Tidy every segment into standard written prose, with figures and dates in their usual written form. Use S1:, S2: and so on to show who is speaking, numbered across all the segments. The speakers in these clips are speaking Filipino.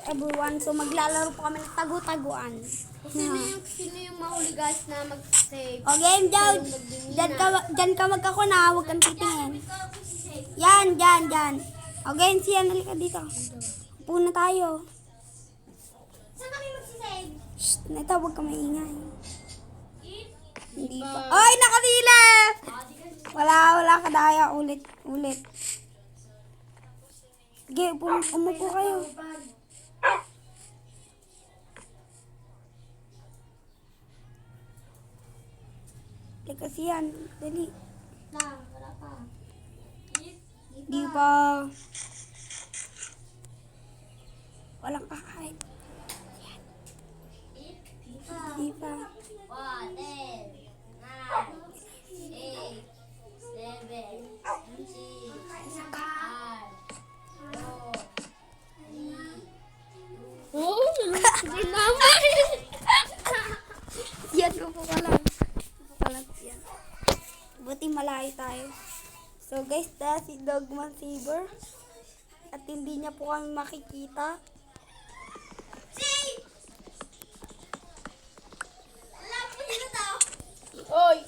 S1: everyone. So maglalaro po kami ng tagu-taguan.
S2: Sino yung mahuli guys na mag-save?
S1: O game down. Diyan ka magkakuna, huwag kang titingin. Yan. O game siya, nalika dito. Upo na tayo.
S2: Saan kami mag-save?
S1: Shh, neto, huwag ka maingay. Hindi pa. Oy, nakadila! Wala ka daya. Ulit. Sige, umupo kayo. Teka siyan, dali.
S2: Wala pa.
S1: Di pa. Walang kakain. Di pa.
S2: 1, 10, 9, 8, 7, 6, 5, 4, 3,
S1: Hindi naman. Yan, upo ka lang. Yan. Buti malayo tayo. So guys, si Dogman Saber. At hindi niya po kami makikita.
S2: Oy!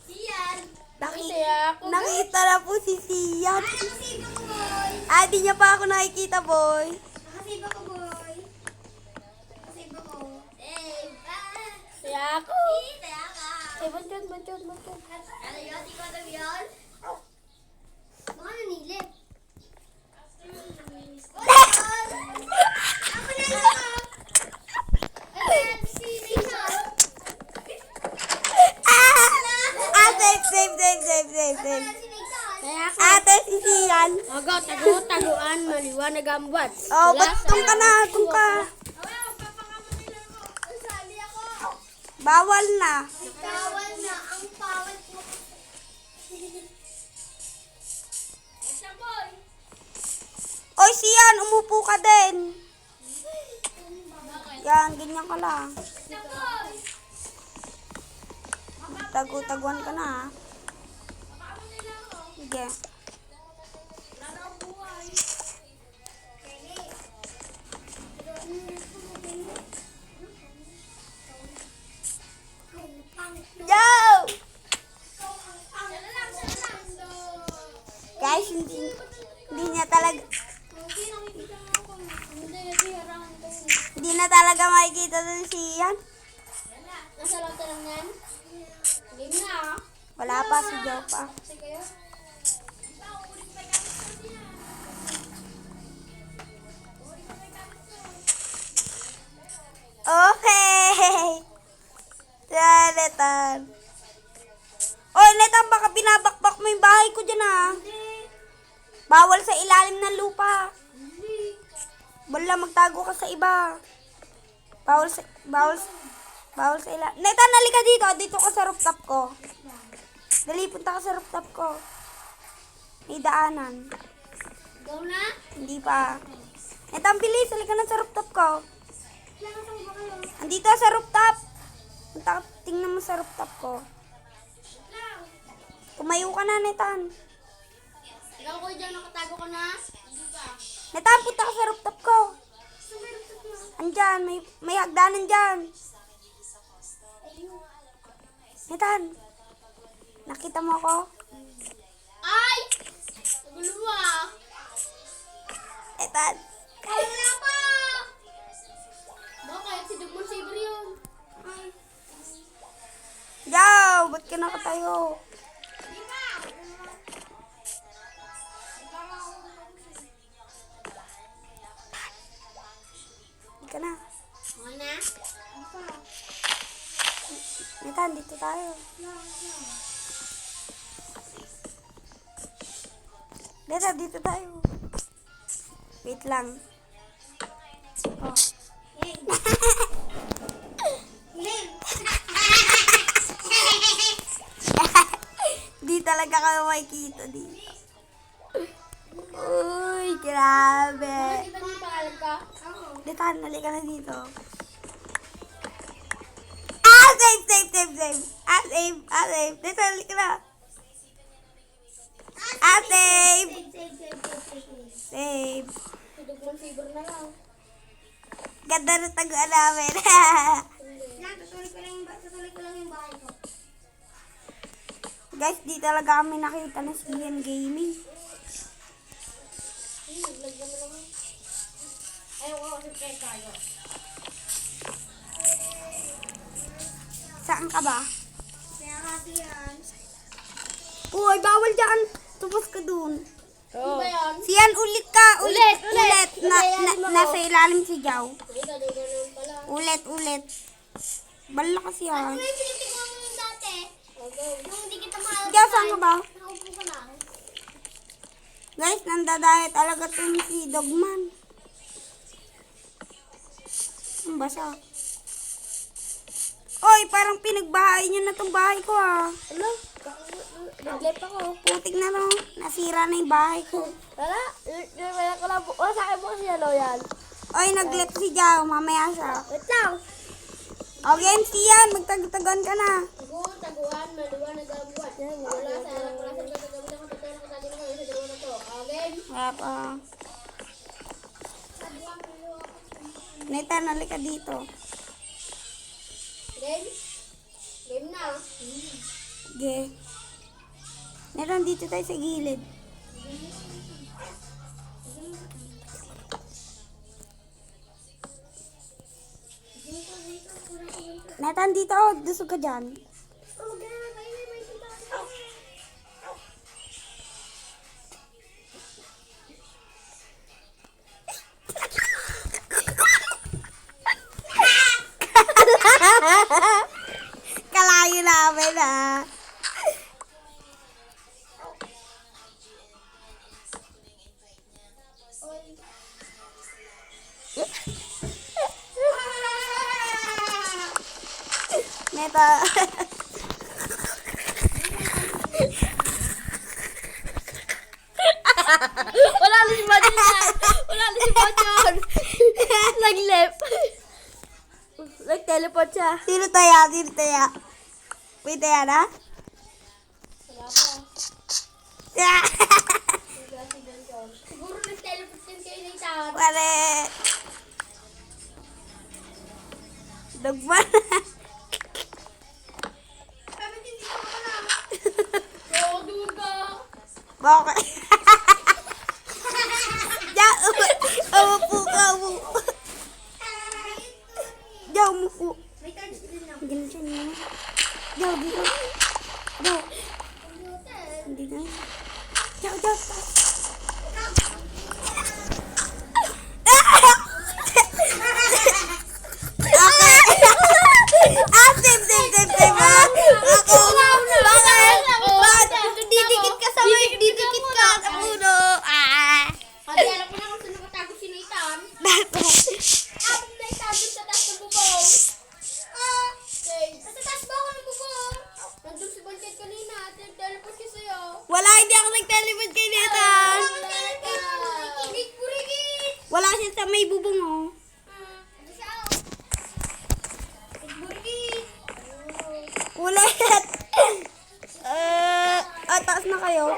S2: Siyan!
S1: Nakita na po si Sian.
S2: Nakasave ako, boy!
S1: Di niya pa ako nakikita, boy.
S2: Nakasave ako, boy! Nakasave ako. Save!
S1: Kaya ako.
S2: Kaya ka!
S1: Bantod.
S2: Ano yun? Di ko alam yun? Mga nanilip. Ako na yun! Ayan, si Rachel!
S1: Save.
S2: Si Rachel!
S1: Ate, si Sian.
S2: Taguan, maliwanag ang buwan.
S1: Oh, ba't tung ka na? Tung ka.
S2: Sali ako!
S1: Bawal na.
S2: Bawal na ang bawal po. Isa boy!
S1: Oy, Sian, umupo ka din. Yan, ganyan ka lang.
S2: Isa boy!
S1: Tagu-taguan ka na, ha? Sige. Yo! Guys, hindi niya talaga, hindi na talaga makikita dun si Ian.
S2: Nasa loob lang yan? Game na.
S1: Wala pa, si Joe pa.
S2: Sige.
S1: Okay. Netan. Oy, Netan, baka binabakbak mo yung bahay ko dyan, ha? Bawal sa ilalim ng lupa. Wala, magtago ka sa iba. Bawal sa ilalim. Netan, nalika dito. Dito ka sa rooftop ko. Dali, punta ka sa rooftop ko. May daanan.
S2: Go na?
S1: Hindi pa. Netan, bilis. Halika na sa rooftop ko. Andito sa rooftop. Punta ka, tingnan mo sa rooftop ko. Tumayo ka na, Netan.
S2: Ikaw ko dyan, nakatago ka na?
S1: Netan, punta ka sa rooftop ko. Andyan, may hagdanan dyan. Netan, nakita mo ako?
S2: Ay! Nagulo mo ah.
S1: Netan.
S2: Ay, wala pa! Bakit? Si Dugmon Saber yun. Ay.
S1: Yaw, ba't ka nakatayo?
S2: Di ba?
S1: Hindi ka na.
S2: Okay na?
S1: Netan, dito tayo. Netan, dito tayo. Wait lang. Oh. Di talaga kami makikita dito. Uy, grabe.
S2: Nakita mo yung pangalan ka?
S1: Netan, halika na dito. Save. Netan, halika na. Save.
S2: Save.
S1: Save.
S2: Si Dugmon Saber na lang.
S1: Ganda na taguan namin.
S2: Yan, tutuloy ko lang yung bahay ko.
S1: Guys, di talaga kami nakita na si Ian Gaming.
S2: Naglagyan mo naman. Ayaw ko kasi kaya tayo.
S1: Saan ka ba?
S2: Kaya kasi yan.
S1: Uy, bawal dyan. Tupos ka dun.
S2: Ano ba yan?
S1: Si Ian, ulit ka. Ulit.
S2: Ulit.
S1: Nasa ilalim si Jaw.
S2: Uy, ganun pala.
S1: Ulit. Bala kasi yan.
S2: Ano yung pinitignan mo yung dati? Yung hindi kita mahal.
S1: Jaw, saan ka ba?
S2: Nakaupo ka lang.
S1: Guys, nandadaya talaga itong si Dogman. Ang basa. Oy, parang pinagbahay niya na itong bahay ko ah.
S2: Ano? Nag-left ako.
S1: Putik na no. Nasira na yung bahay ko.
S2: Tara, yung ko lang. Sa akin mo kasi ano yan.
S1: Oy, nag-left si Jaw. Mamaya siya.
S2: Wait lang.
S1: Okay, si Ian. Magtagtagan ka na.
S2: Taguan, maluwan, nagabuan. Wala sa harap, wala sa nagagabuan ako. Totoo na kasali na kami sa dalawa na to. Okay?
S1: Kaya pa.
S2: Taguan, maluwan.
S1: Nathan, halika dito.
S2: Game? Game na.
S1: Sige. Nathan, dito tayo sa gilid. Nathan, dito. Oh, dusog ka dyan.
S2: Oh, ganun. May sita.
S1: Kalayo namin ah. Neta.
S2: Wala na si Badyon. Wala na si Badyon. Nag-left. Nag-teleport siya.
S1: Sino taya? Wait, taya na?
S2: Wala pa.
S1: Yeah.
S2: Siguro nag-teleport din kayo na itaan.
S1: Pare. Dogman.
S2: Sabi din dito ka na. Oo, doon ka.
S1: Bakit? Ja, umupo ka, umupo. Ja, umupo.
S2: May charge din lang.
S1: Ganun siya niya. Ja, dito. Ja, hindi na. Ja. Same. Ako. Bakit? Didikit ka sa may, didikit ka sa puno.
S2: Hindi alam ko na kung sino matago si Nathan. Alam na itago sa taas ng bubong. Okay. Nasa taas ba ako ng bubong? Nandun si Banket kanina. Teleport ka sa'yo.
S1: Wala, hindi ako nag-teleport kay Nathan.
S2: Burigit!
S1: Wala siya sa may bubong, oh.
S2: Ano siya? Burigit!
S1: Ulit. Taas na kayo.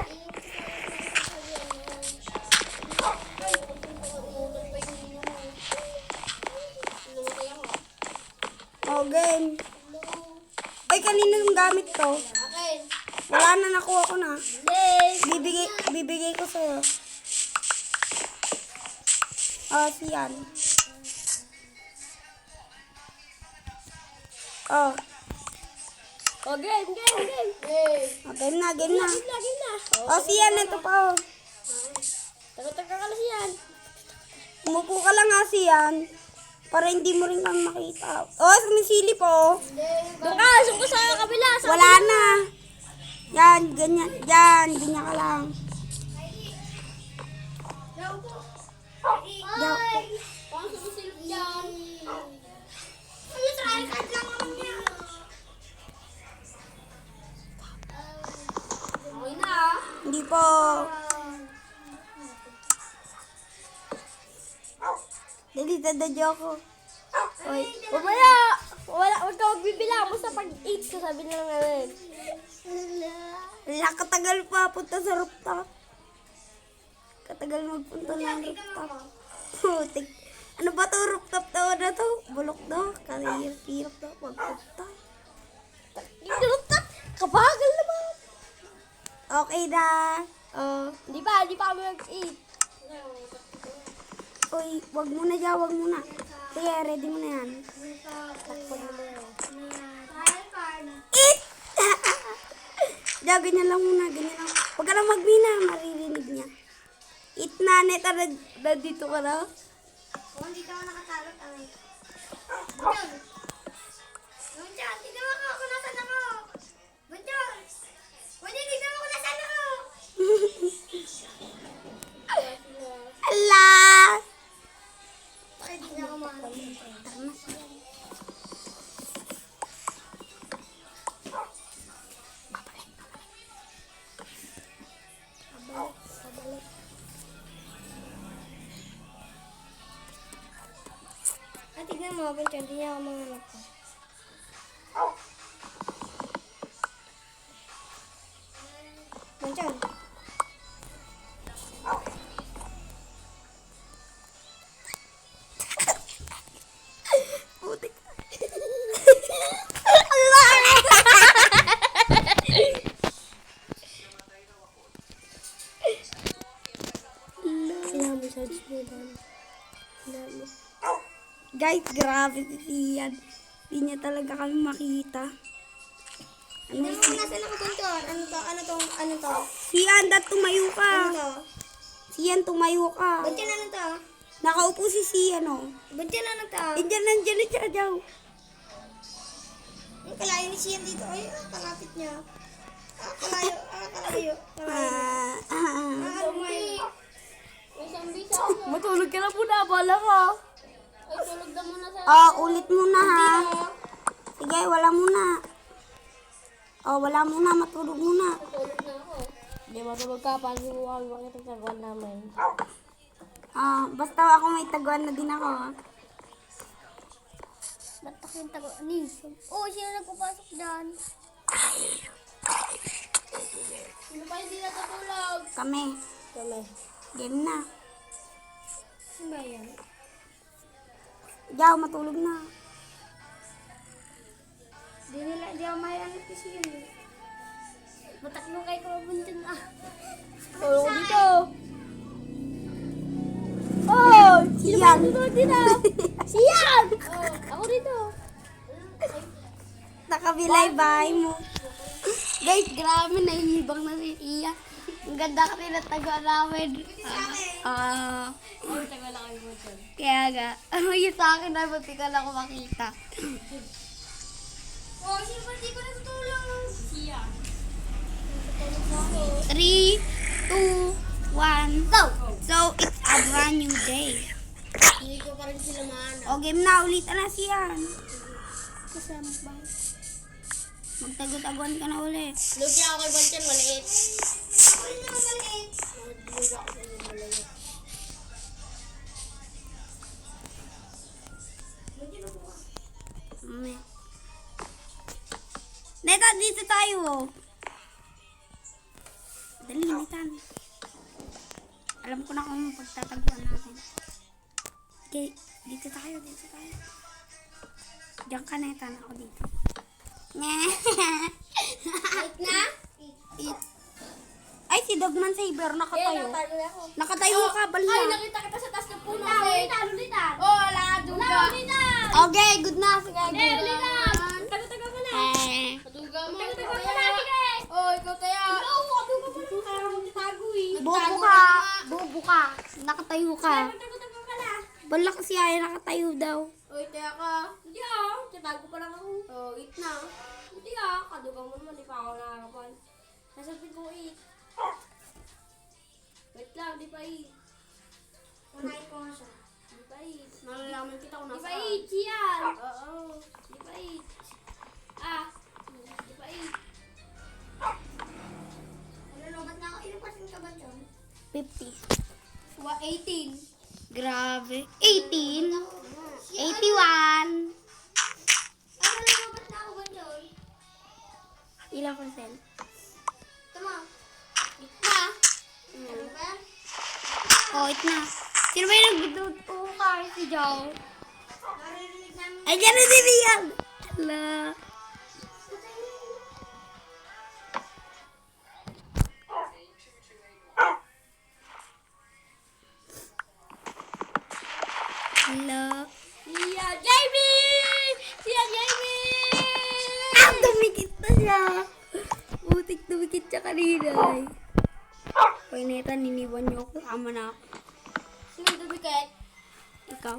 S1: Oh, game. Ay, kanina yung gamit to.
S2: Akin.
S1: Wala na, nakuha ko na.
S2: Hindi.
S1: Bibigay ko sa'yo. Siyan. Oh,
S2: Game.
S1: game na.
S2: Game na.
S1: Siyan, ito pa, oh.
S2: Taga-taga ka lang yan.
S1: Umupo ka lang nga, Siyan. Para hindi mo rin kang makita. Oh, sumisili po.
S2: Doon ka, sungko sa kabila.
S1: Wala na. Yan, ganyan. Ganyan ka lang.
S2: Ay! Pang sumisilip dyan. Ay, try card lang naman yan. Okay na.
S1: Hindi po. Dali, dadadyo ako. Oy.
S2: Mamaya! Huwag ka magbibilang. Basta pag 8 ka, sabi na lang namin.
S1: Wala, katagal pa punta sa rooftop. Katagal magpunta ng rooftop. Putik. Ano ba to rooftop to? na to. Bulok daw. Kahirap daw. Pagpunta.
S2: Kabagal naman.
S1: Okay na. Oh.
S2: Hindi pa kami mag-eat.
S1: Uy, wag muna dyan, wag muna. Sige, ready mo na yan. Eat! Diyan, ganyan lang muna, ganyan lang. Huwag ka lang magmina, maririnig niya. Eat na, neta, dito ka na.
S2: Hindi ka nakatalo kami. Bunyan! Bunyan, tignan mo ako kung nasan ako. Bunyan! Bunyan, tignan mo kung nasan ako.
S1: Ala!
S2: Bakit hindi ako makakalimutan? Tignan mo, Bunyan, hindi niya ako mga anak ko. Bunyan.
S1: Putik. Ala!
S2: Sinabi sa Disneyland. Sinabi.
S1: Guys, grabe si Sian. Hindi niya talaga kami makita. Ano
S2: Ano
S1: si...
S2: nasan ako, Bunyan? Ano to?
S1: Sian, tumayo ka.
S2: Ano to?
S1: Sian, tumayo ka.
S2: Bunyan, ano to?
S1: Nakaupo si Sian, oh.
S2: Bunyan, ano to?
S1: Nandiyan siya daw.
S2: Ang kalayo ni Sian dito. Ay, kalapit niya. Kalayo. Kalayo.
S1: Matulog ka na po na, bala ka.
S2: Ay, tulog na muna sa...
S1: Ulit muna ha. Sige, wala muna. Wala muna, matulog muna.
S2: Tulog na ako. Hindi matulog ka. Paano mo kami makitagsaguan namin?
S1: Basta ako may taguan na din ako.
S2: Ba't ako yung taguan? Oo, sino nagpapasok dyan? Sino pa hindi natutulog?
S1: Kami. Game na.
S2: Sino ba yan?
S1: Diyaw, matulog na.
S2: Di ako mayanap kasi yun eh. Batak mo kay Kababuntin ah.
S1: Tulog dito. Oh, Sian.
S2: Siyan! Ako dito.
S1: Nakabilay-bay mo. Guys, grabe, nahihibang na si Iya. Ang ganda kasi na taguan namin. Kaya nga, yung sa akin na buti ka lang ako makita.
S2: Oh, sino ba di ko natutulog? Siyan.
S1: 3, 2, 1, go! So, it's a brand new day.
S2: Hindi ko pa rin sila mahanap.
S1: Game na, ulitan na siyan.
S2: Kasama ba?
S1: Magtago-taguan ka na ulit.
S2: Lugi ako kay Bunyan, maliit. Ako rin naman maliit. Lugi ako sa inyo maliit.
S1: Neta, dito tayo. Dali, Netan. Alam ko na kung pagtataguan natin. Okay, dito tayo. Diyan ka, Netan. Ako dito.
S2: Wait na?
S1: Ay, si Dogman Saber, nakatayo.
S2: ako.
S1: Nakatayo ka, bala.
S2: Ay, nakita kita sa taas ng puno. Ulitan. Oh, wala ka duga. Ulitan.
S1: Okay, good na. Sige,
S2: Ulitan. Taga-taga ka na. Taga mo. Taga-taga ka na, sige. Oh, ikaw kaya. Oo, kaduga mo na. Kaya mo tago eh.
S1: Bobo ka. Nakatayo ka.
S2: Taga-taga ka na.
S1: Bala kasi ay nakatayo daw.
S2: Oy, kaya ka. Hindi ah. Tatago pa lang ako. Oh, eat na. Hindi ah. Kaduga mo naman. Di pa ako nakakapan. Nasabi ko eat. Wait lang, di pa eat. Kunain ko nga siya. Di pa eat. Malalaman kita kung nasa. Di pa eat, yan. Oo. Di pa eat. Di pa eat. Ano, ba't na ako? Ilang pasin ka ba dyan?
S1: 50.
S2: 18.
S1: Grabe. 18. 81.
S2: Ano lang, ba't na ako ba dyan?
S1: Ilang percent?
S2: Tama. Eat na. Ano ba?
S1: It na. Sino ba yung nag-dood po ka? Si Joe.
S2: Pare
S1: Ay, dyan na din yan. Ala. Ala.
S2: Siya, Jamie! Siya, Jamie!
S1: Ah, dumikit na siya. Butik dumikit siya kanina. Hoy, Nathan, niniwan niyo ako. Ama na ako.
S2: Sino dumikit?
S1: Ikaw?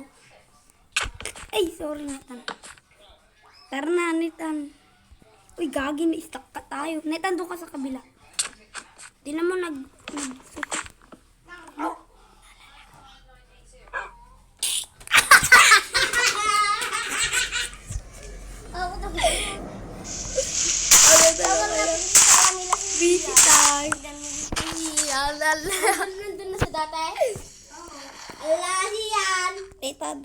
S1: Ay, sorry, Nathan. Tara na, Nathan. Uy, gagi, na-stuck ka tayo. Nathan, doon ka sa kabila. Di na mo
S2: Ako na.
S1: Busy time.
S2: Nandun na sa dati? Ala, siyan!
S1: Nathan.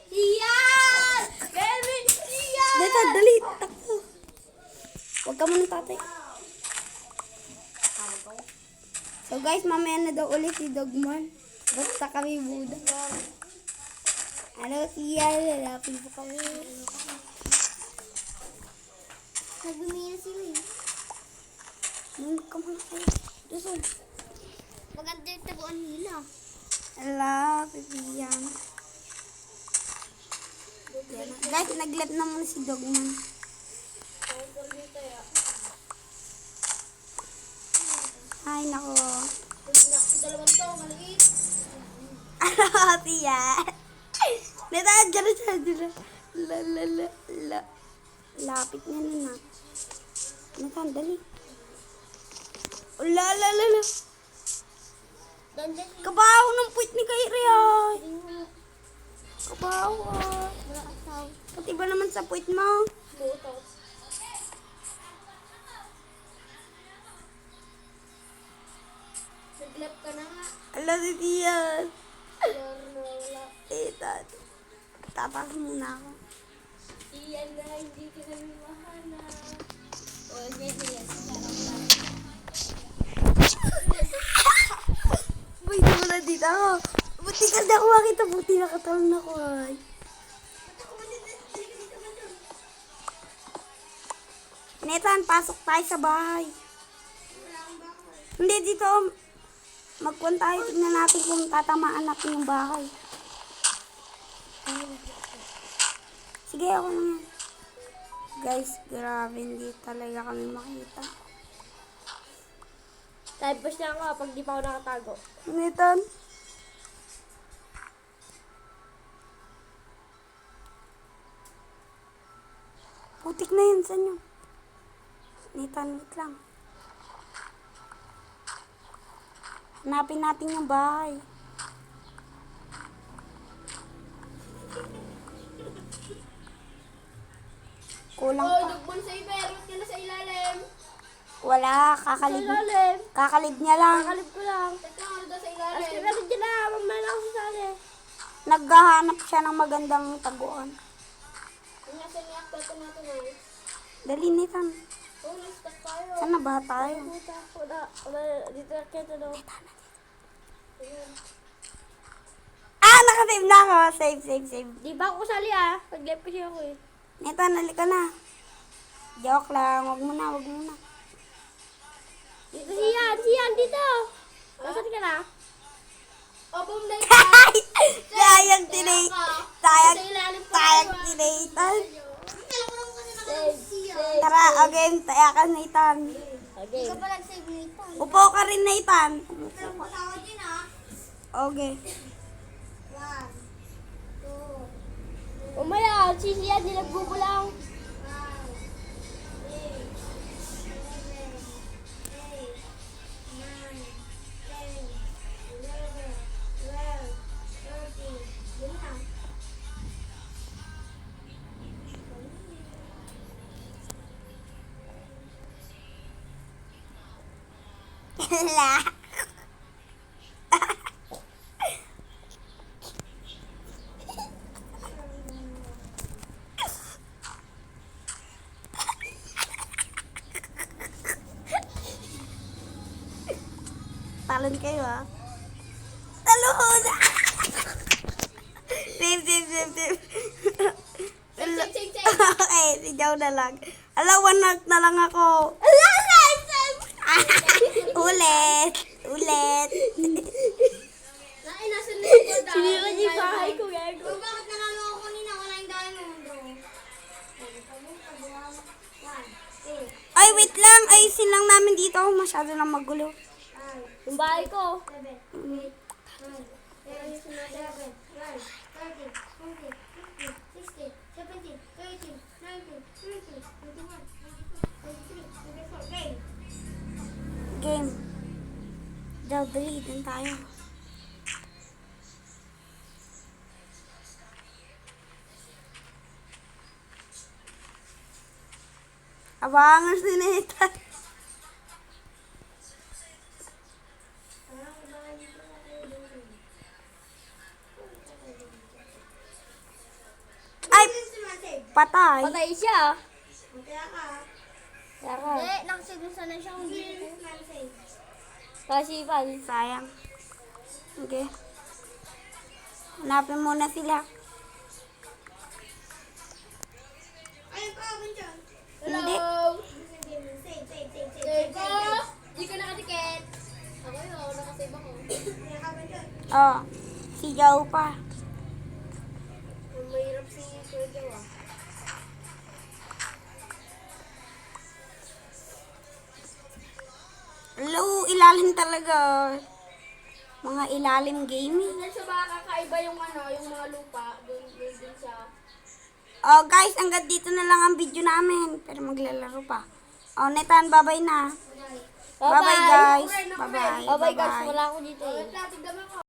S2: Siyan! Baby, siyan!
S1: Nathan, dali. Takbo. Huwag ka muna, tatay. So guys, mamaya na daw ulit si Dogman. Basta kami buda. Ano siya? Lalapin po kami.
S2: Nagumina sila eh.
S1: Nung ka muna kayo. Dusog.
S2: Maganda yung taguan nila.
S1: Ala, pipiyan. Guys, nag-left na muna si Dogman. Ay, nako.
S2: Dalawang to, maliit.
S1: Ano siya? Nathan, dyan na siya. La. Lapit niya na na. Nathan, dali. La.
S2: Dandan.
S1: Kabaho ng puwit ni Kairi ay.
S2: Wala
S1: Kabaho ay.
S2: asaw.
S1: Pati ba naman sa puwit mo?
S2: Buto. Naglap ka na nga.
S1: Ala, si Tiyan.
S2: Wala.
S1: Nathan. Tapas muna ako.
S2: Iyan na, hindi ka namin mahana. O, ganyan yan.
S1: Uy, di mo na dito ako. Buti ka na ako makita. Buti nakatalon ako ay. Nathan, pasok tayo sa bahay. Hindi, dito. Magkuhan tayo. Tignan natin kung tatamaan natin yung bahay. Sige, ako na yan. Guys, grabe. Hindi talaga kami makita.
S2: Typos na ako pag di pa ako nakatago.
S1: Nathan. Putik na yun. Saan yun? Nathan, wait lang. Hanapin natin yung bahay. Kulang
S2: Oy,
S1: pa.
S2: nagbon sa iberot ka na sa ilalim.
S1: Wala,
S2: Sa
S1: kakalib.
S2: ilalim.
S1: Kakalib niya lang.
S2: Kakalib ko lang. Teka, ano daw sa ilalim? As kaya dyan na, mamaya na ako sasali.
S1: Naghahanap siya ng magandang taguan.
S2: Ang nasa niya ako ito natin eh.
S1: Dali, Nathan.
S2: Oh, na-stuck tayo.
S1: Saan na ba tayo?
S2: Puta, wala, dito na kaya ito daw. Ayun.
S1: Ah, nakasave na ako. Save.
S2: Di ba ako kasali ah? Pag-live kasi ako eh.
S1: Nathan, halika na. Joke lang. Wag muna.
S2: Dito siyan, dito. Nasaan ka na? O, boom na ito.
S1: Sayang tinay. Sayang tinaytan.
S2: Save.
S1: Tara, again. Tayakan, Nathan.
S2: Okay. pa nag-save nito.
S1: Upo ka rin, Nathan.
S2: Tao din ah.
S1: Okay.
S2: 1, 2, umaya, si siyan, di nagbubulang.
S1: La. Talon kayo ah. Talon! Save. na lang. Ala, 1 heart na lang ako.
S2: Ala,
S1: Ulit. Ulit.
S2: Nain, nasa na yung gold.
S1: Sinira niya yung bahay ko,
S2: Gago. Bakit nanalo ako kanina? Wala yung diamond, bro.
S1: Ay, wait lang. Ayusin lang namin dito. Masyado na magulo.
S2: Yung bahay ko.
S1: Game. Dali, dun tayo. Abangan si Neta. Ay, patay.
S2: Patay siya.
S1: Yaka.
S2: Hindi, nakasigursa na siya. Kasipan.
S1: Sayang. Okay. Hanapin muna sila. Hindi.
S2: Hello? Save ko. Hindi ka nakatikit. Ako yun, nakasave ako.
S1: Oh, sigaw pa.
S2: Mahirap si Kuya Joe ah.
S1: Hello, ilalim talaga. Mga ilalim gaming.
S2: Hindi siya ba kakaiba yung ano, yung mga lupa. Doon siya.
S1: Oh, guys, hanggang dito na lang ang video namin. Pero maglalaro pa. Oh, Netan, bye-bye na. Bye-bye, guys. Bye-bye.
S2: Bye-bye guys, wala ako dito eh.